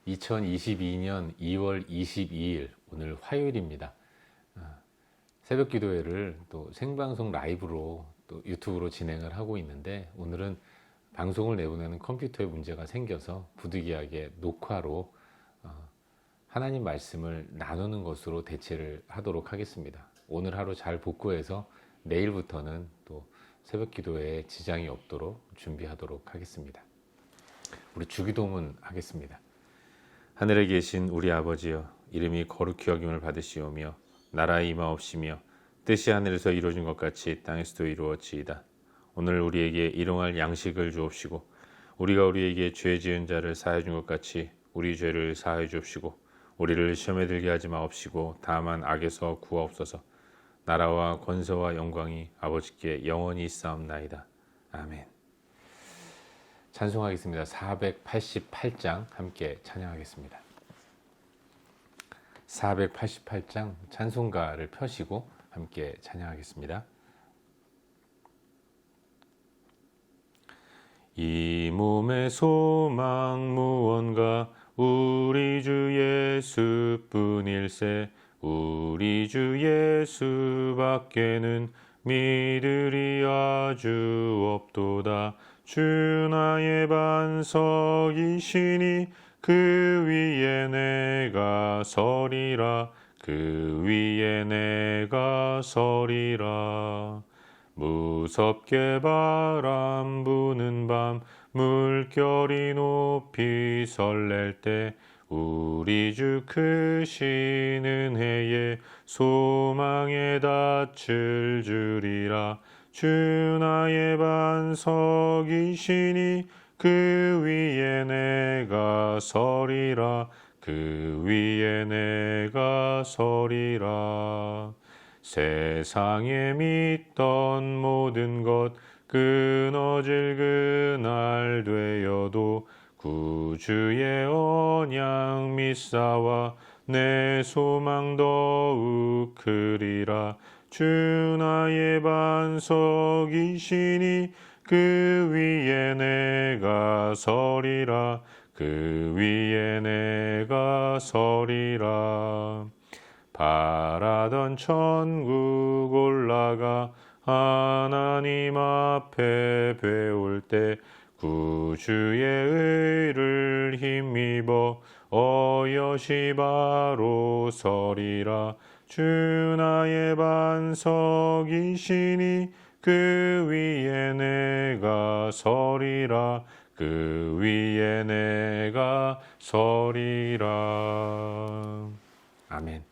2022년 2월 22일 오늘 화요일입니다. 새벽 기도회를 또 생방송 라이브로 또 유튜브로 진행을 하고 있는데, 오늘은 방송을 내보내는 컴퓨터에 문제가 생겨서 부득이하게 녹화로 하나님 말씀을 나누는 것으로 대체를 하도록 하겠습니다. 오늘 하루 잘 복구해서 내일부터는 또 새벽 기도회에 지장이 없도록 준비하도록 하겠습니다. 우리 주기도문 하겠습니다. 하늘에 계신 우리 아버지여, 이름이 거룩히 여김을 받으시오며 나라의 임하옵시며 뜻이 하늘에서 이루어진 것 같이 땅에서도 이루어지이다. 오늘 우리에게 일용할 양식을 주옵시고, 우리가 우리에게 죄 지은 자를 사하여 준 것 같이 우리 죄를 사하여 주옵시고, 우리를 시험에 들게 하지 마옵시고 다만 악에서 구하옵소서. 나라와 권세와 영광이 아버지께 영원히 있사옵나이다. 아멘. 찬송하겠습니다. 488장 함께 찬양하겠습니다. 488장 찬송가를 펴시고 함께 찬양하겠습니다. 이 몸의 소망 무언가 우리 주 예수뿐일세. 우리 주 예수밖에는 믿으리 아주 없도다. 주 나의 반석이시니 그 위에 내가 서리라. 그 위에 내가 서리라. 무섭게 바람 부는 밤 물결이 높이 설렐 때 우리 주 크신 은혜에 소망에 닻을 주리라. 주 나의 반석이시니 그 위에 내가 서리라. 그 위에 내가 서리라. 세상에 믿던 모든 것 끊어질 그날 되어도 구주의 언약 믿사와 내 소망 더욱 크리라. 주 나의 반석이시니 그 위에 내가 서리라. 그 위에 내가 서리라. 바라던 천국 올라가 하나님 앞에 배울 때 구주의 의를 힘입어 어여시 바로 서리라. 주 나의 반석이시니 그 위에 내가 서리라. 그 위에 내가 서리라. 아멘.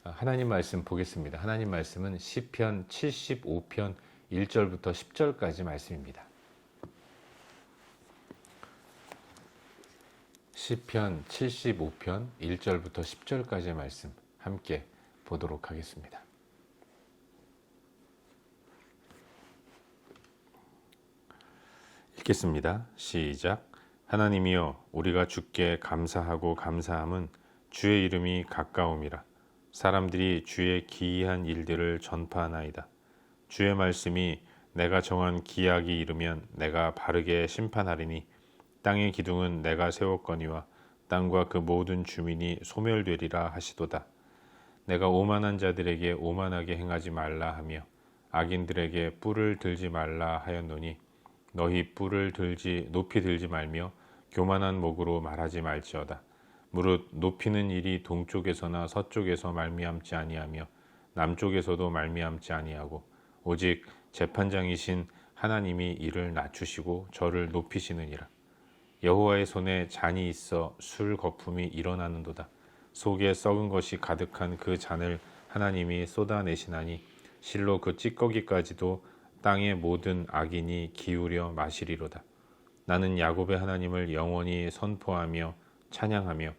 하나님 말씀 보겠습니다. 하나님 말씀은 시편 75편 1절부터 10절까지 말씀입니다. 시편 75편 1절부터 10절까지의 말씀 함께 보도록 하겠습니다. 읽겠습니다. 시작. 하나님이여, 우리가 주께 감사하고 감사함은 주의 이름이 가까움이라. 사람들이 주의 기이한 일들을 전파하나이다. 주의 말씀이 내가 정한 기약이 이르면 내가 바르게 심판하리니 땅의 기둥은 내가 세웠거니와 땅과 그 모든 주민이 소멸되리라 하시도다. 내가 오만한 자들에게 오만하게 행하지 말라 하며 악인들에게 뿔을 들지 말라 하였노니 너희 뿔을 높이 들지 말며 교만한 목으로 말하지 말지어다. 무릇 높이는 일이 동쪽에서나 서쪽에서 말미암지 아니하며 남쪽에서도 말미암지 아니하고 오직 재판장이신 하나님이 이를 낮추시고 저를 높이시느니라. 여호와의 손에 잔이 있어 술 거품이 일어나는도다. 속에 썩은 것이 가득한 그 잔을 하나님이 쏟아내시나니 실로 그 찌꺼기까지도 땅의 모든 악인이 기울여 마시리로다. 나는 야곱의 하나님을 영원히 선포하며 찬양하며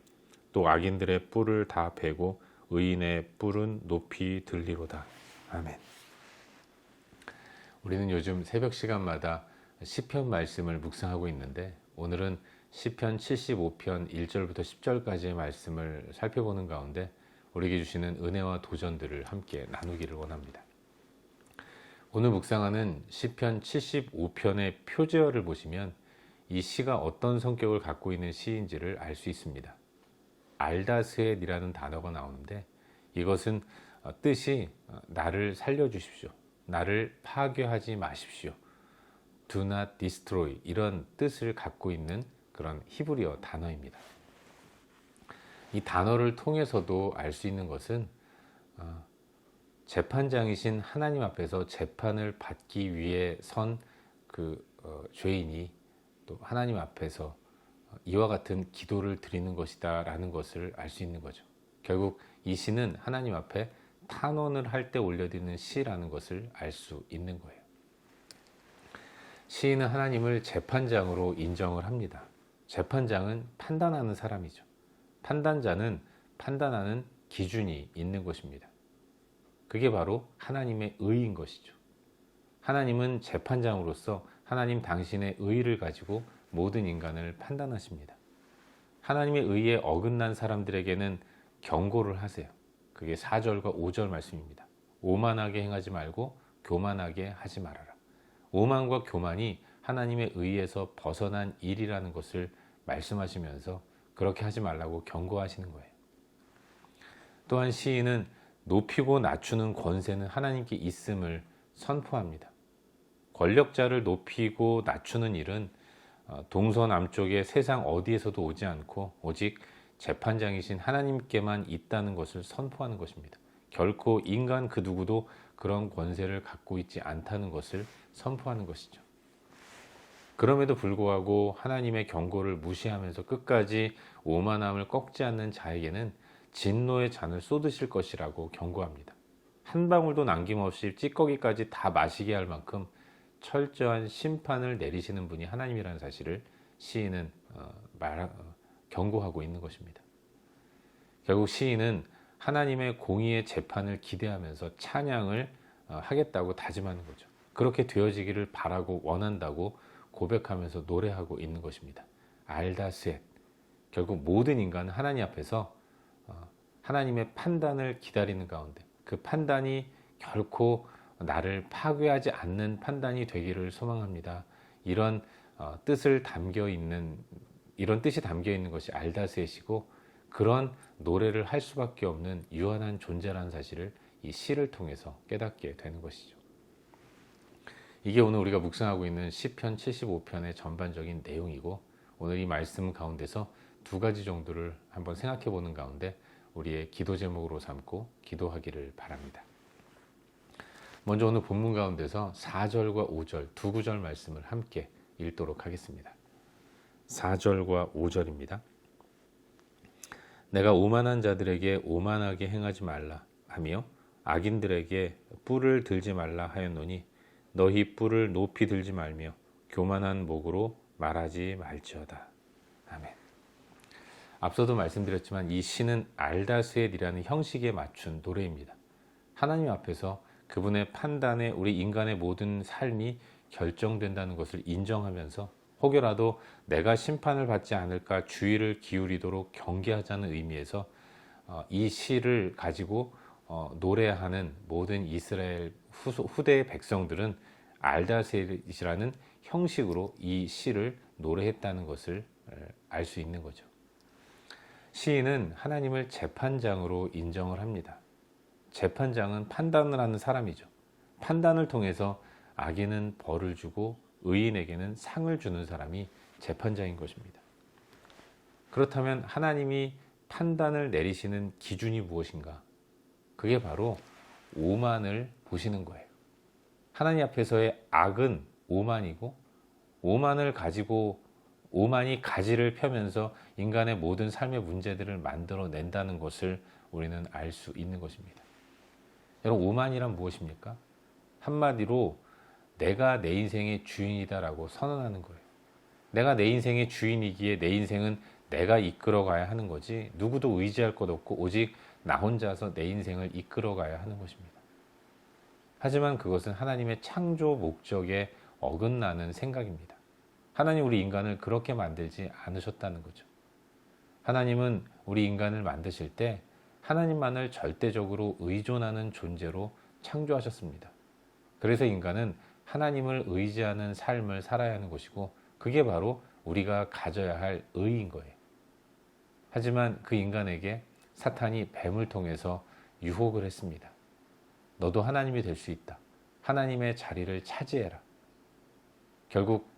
또 악인들의 뿔을 다 베고 의인의 뿔은 높이 들리로다. 아멘. 우리는 요즘 새벽 시간마다 시편 말씀을 묵상하고 있는데, 오늘은 시편 75편 1절부터 10절까지의 말씀을 살펴보는 가운데 우리에게 주시는 은혜와 도전들을 함께 나누기를 원합니다. 오늘 묵상하는 시편 75편의 표제어를 보시면 이 시가 어떤 성격을 갖고 있는 시인지를 알 수 있습니다. 알다스엣이라는 단어가 나오는데 이것은 뜻이 나를 살려주십시오. 나를 파괴하지 마십시오. Do not destroy 이런 뜻을 갖고 있는 그런 히브리어 단어입니다. 이 단어를 통해서도 알 수 있는 것은 재판장이신 하나님 앞에서 재판을 받기 위해 선 그 죄인이 또 하나님 앞에서 이와 같은 기도를 드리는 것이다 라는 것을 알 수 있는 거죠. 결국 이 시는 하나님 앞에 탄원을 할 때 올려드리는 시라는 것을 알 수 있는 거예요. 시인은 하나님을 재판장으로 인정을 합니다. 재판장은 판단하는 사람이죠. 판단자는 판단하는 기준이 있는 것입니다. 그게 바로 하나님의 의인 것이죠. 하나님은 재판장으로서 하나님 당신의 의를 가지고 모든 인간을 판단하십니다. 하나님의 의에 어긋난 사람들에게는 경고를 하세요. 그게 4절과 5절 말씀입니다. 오만하게 행하지 말고 교만하게 하지 말아라. 오만과 교만이 하나님의 의에서 벗어난 일이라는 것을 말씀하시면서 그렇게 하지 말라고 경고하시는 거예요. 또한 시인은 높이고 낮추는 권세는 하나님께 있음을 선포합니다. 권력자를 높이고 낮추는 일은 동서남쪽의 세상 어디에서도 오지 않고 오직 재판장이신 하나님께만 있다는 것을 선포하는 것입니다. 결코 인간 그 누구도 그런 권세를 갖고 있지 않다는 것을 선포하는 것이죠. 그럼에도 불구하고 하나님의 경고를 무시하면서 끝까지 오만함을 꺾지 않는 자에게는 진노의 잔을 쏟으실 것이라고 경고합니다. 한 방울도 남김없이 찌꺼기까지 다 마시게 할 만큼 철저한 심판을 내리시는 분이 하나님이라는 사실을 시인은 경고하고 있는 것입니다. 결국 시인은 하나님의 공의의 재판을 기대하면서 찬양을 하겠다고 다짐하는 거죠. 그렇게 되어지기를 바라고 원한다고 고백하면서 노래하고 있는 것입니다. 알다스엣. 결국 모든 인간은 하나님 앞에서 하나님의 판단을 기다리는 가운데 그 판단이 결코 나를 파괴하지 않는 판단이 되기를 소망합니다. 이런 뜻이 담겨 있는 것이 알다스엣이고 그런 노래를 할 수밖에 없는 유한한 존재라는 사실을 이 시를 통해서 깨닫게 되는 것이죠. 이게 오늘 우리가 묵상하고 있는 시편 75편의 전반적인 내용이고 오늘 이 말씀 가운데서 두 가지 정도를 한번 생각해 보는 가운데 우리의 기도 제목으로 삼고 기도하기를 바랍니다. 먼저 오늘 본문 가운데서 4절과 5절 두 구절 말씀을 함께 읽도록 하겠습니다. 4절과 5절입니다. 내가 오만한 자들에게 오만하게 행하지 말라 하며 악인들에게 뿔을 들지 말라 하였노니 너희 뿔을 높이 들지 말며 교만한 목으로 말하지 말지어다. 아멘. 앞서도 말씀드렸지만 이 시는 알다스엣이라는 형식에 맞춘 노래입니다. 하나님 앞에서 그분의 판단에 우리 인간의 모든 삶이 결정된다는 것을 인정하면서 혹여라도 내가 심판을 받지 않을까 주의를 기울이도록 경계하자는 의미에서 이 시를 가지고 노래하는 모든 이스라엘 후대의 백성들은 알다스엣이라는 형식으로 이 시를 노래했다는 것을 알 수 있는 거죠. 시인은 하나님을 재판장으로 인정을 합니다. 재판장은 판단을 하는 사람이죠. 판단을 통해서 악인은 벌을 주고 의인에게는 상을 주는 사람이 재판장인 것입니다. 그렇다면 하나님이 판단을 내리시는 기준이 무엇인가? 그게 바로 오만을 보시는 거예요. 하나님 앞에서의 악은 오만이고 오만을 가지고 오만이 가지를 펴면서 인간의 모든 삶의 문제들을 만들어낸다는 것을 우리는 알 수 있는 것입니다. 여러분, 오만이란 무엇입니까? 한마디로 내가 내 인생의 주인이다라고 선언하는 거예요. 내가 내 인생의 주인이기에 내 인생은 내가 이끌어가야 하는 거지 누구도 의지할 것 없고 오직 나 혼자서 내 인생을 이끌어가야 하는 것입니다. 하지만 그것은 하나님의 창조 목적에 어긋나는 생각입니다. 하나님 우리 인간을 그렇게 만들지 않으셨다는 거죠. 하나님은 우리 인간을 만드실 때 하나님만을 절대적으로 의존하는 존재로 창조하셨습니다. 그래서 인간은 하나님을 의지하는 삶을 살아야 하는 것이고 그게 바로 우리가 가져야 할 의인 거예요. 하지만 그 인간에게 사탄이 뱀을 통해서 유혹을 했습니다. 너도 하나님이 될 수 있다. 하나님의 자리를 차지해라. 결국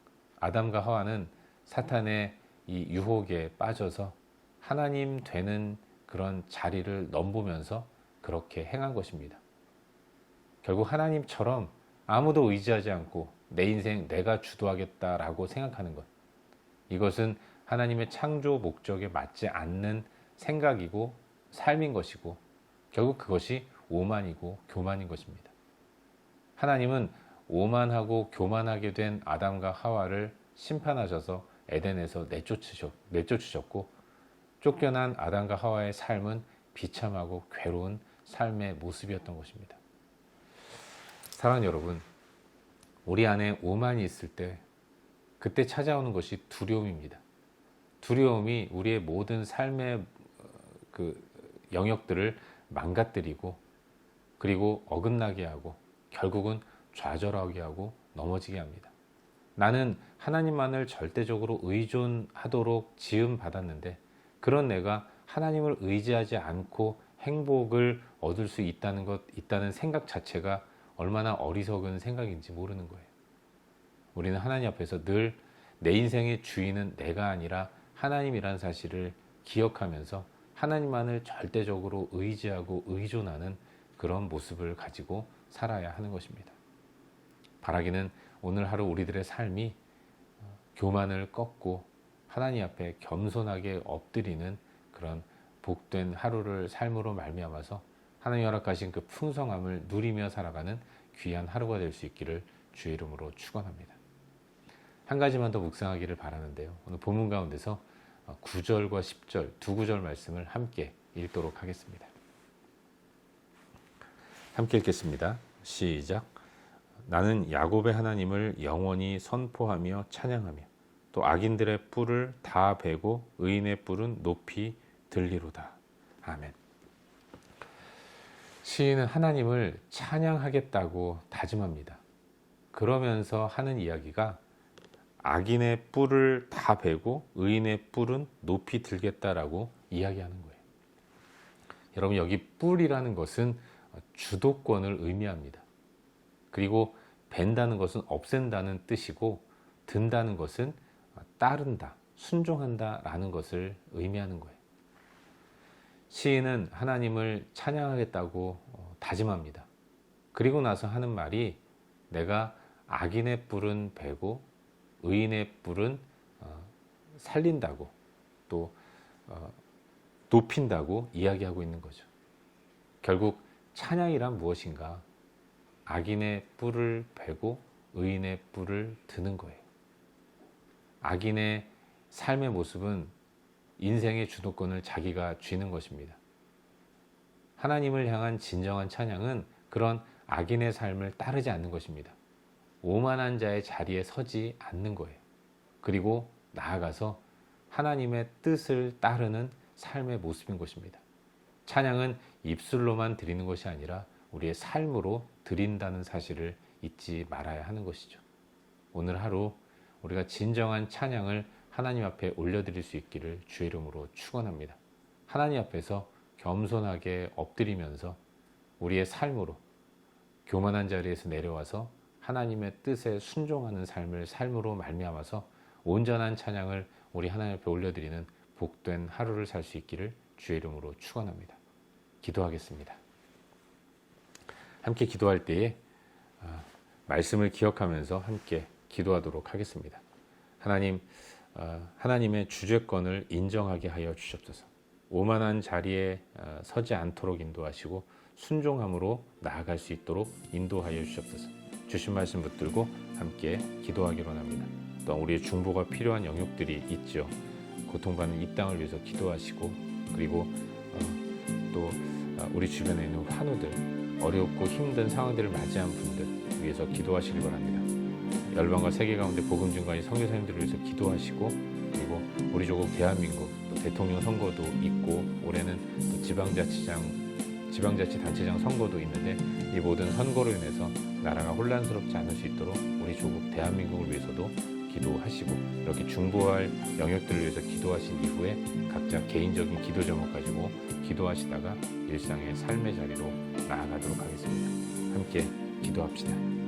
아담과 하와는 사탄의 이 유혹에 빠져서 하나님 되는 그런 자리를 넘보면서 그렇게 행한 것입니다. 결국 하나님처럼 아무도 의지하지 않고 내 인생 내가 주도하겠다라고 생각하는 것. 이것은 하나님의 창조 목적에 맞지 않는 생각이고 삶인 것이고 결국 그것이 오만이고 교만인 것입니다. 하나님은 오만하고 교만하게 된 아담과 하와를 심판하셔서 에덴에서 내쫓으셨고 쫓겨난 아담과 하와의 삶은 비참하고 괴로운 삶의 모습이었던 것입니다. 사랑하는 여러분, 우리 안에 오만이 있을 때 그때 찾아오는 것이 두려움입니다. 두려움이 우리의 모든 삶의 그 영역들을 망가뜨리고 그리고 어긋나게 하고 결국은 좌절하게 하고 넘어지게 합니다. 나는 하나님만을 절대적으로 의존하도록 지음받았는데 그런 내가 하나님을 의지하지 않고 행복을 얻을 수 있다는 생각 자체가 얼마나 어리석은 생각인지 모르는 거예요. 우리는 하나님 앞에서 늘 내 인생의 주인은 내가 아니라 하나님이라는 사실을 기억하면서 하나님만을 절대적으로 의지하고 의존하는 그런 모습을 가지고 살아야 하는 것입니다. 바라기는 오늘 하루 우리들의 삶이 교만을 꺾고 하나님 앞에 겸손하게 엎드리는 그런 복된 하루를 삶으로 말미암아서 하나님 허락하신 그 풍성함을 누리며 살아가는 귀한 하루가 될 수 있기를 주의 이름으로 축원합니다. 한 가지만 더 묵상하기를 바라는데요. 오늘 본문 가운데서 9절과 10절 두 구절 말씀을 함께 읽도록 하겠습니다. 함께 읽겠습니다. 시작. 나는 야곱의 하나님을 영원히 선포하며 찬양하며 또 악인들의 뿔을 다 베고 의인의 뿔은 높이 들리로다. 아멘. 시인은 하나님을 찬양하겠다고 다짐합니다. 그러면서 하는 이야기가 악인의 뿔을 다 베고 의인의 뿔은 높이 들겠다라고 이야기하는 거예요. 여러분, 여기 뿔이라는 것은 주도권을 의미합니다. 그리고 벤다는 것은 없앤다는 뜻이고 든다는 것은 따른다, 순종한다라는 것을 의미하는 거예요. 시인은 하나님을 찬양하겠다고 다짐합니다. 그리고 나서 하는 말이 내가 악인의 뿔은 베고 의인의 뿔은 살린다고 또 높인다고 이야기하고 있는 거죠. 결국 찬양이란 무엇인가? 악인의 뿔을 베고 의인의 뿔을 드는 거예요. 악인의 삶의 모습은 인생의 주도권을 자기가 쥐는 것입니다. 하나님을 향한 진정한 찬양은 그런 악인의 삶을 따르지 않는 것입니다. 오만한 자의 자리에 서지 않는 거예요. 그리고 나아가서 하나님의 뜻을 따르는 삶의 모습인 것입니다. 찬양은 입술로만 드리는 것이 아니라 우리의 삶으로 드린다는 사실을 잊지 말아야 하는 것이죠. 오늘 하루 우리가 진정한 찬양을 하나님 앞에 올려드릴 수 있기를 주의 이름으로 축원합니다. 하나님 앞에서 겸손하게 엎드리면서 우리의 삶으로 교만한 자리에서 내려와서 하나님의 뜻에 순종하는 삶으로 말미암아서 온전한 찬양을 우리 하나님 앞에 올려드리는 복된 하루를 살 수 있기를 주의 이름으로 축원합니다. 기도하겠습니다. 함께 기도할 때에 말씀을 기억하면서 함께 기도하도록 하겠습니다. 하나님, 하나님의 주재권을 인정하게 하여 주시옵소서. 오만한 자리에 서지 않도록 인도하시고 순종함으로 나아갈 수 있도록 인도하여 주시옵소서. 주신 말씀 붙들고 함께 기도하기로 합니다. 또한 우리의 중보가 필요한 영역들이 있죠. 고통받는 이 땅을 위해서 기도하시고 그리고 또 우리 주변에 있는 환우들, 어렵고 힘든 상황들을 맞이한 분들 위해서 기도하시길 바랍니다. 열방과 세계 가운데 복음 증거하는 선교사님들을 위해서 기도하시고 그리고 우리 조국 대한민국 또 대통령 선거도 있고 올해는 또 지방자치단체장 선거도 있는데 이 모든 선거로 인해서 나라가 혼란스럽지 않을 수 있도록 우리 조국 대한민국을 위해서도 기도하시고 이렇게 중보할 영역들을 위해서 기도하신 이후에 각자 개인적인 기도 제목 가지고 기도하시다가 일상의 삶의 자리로 나아가도록 하겠습니다. 함께 기도합시다.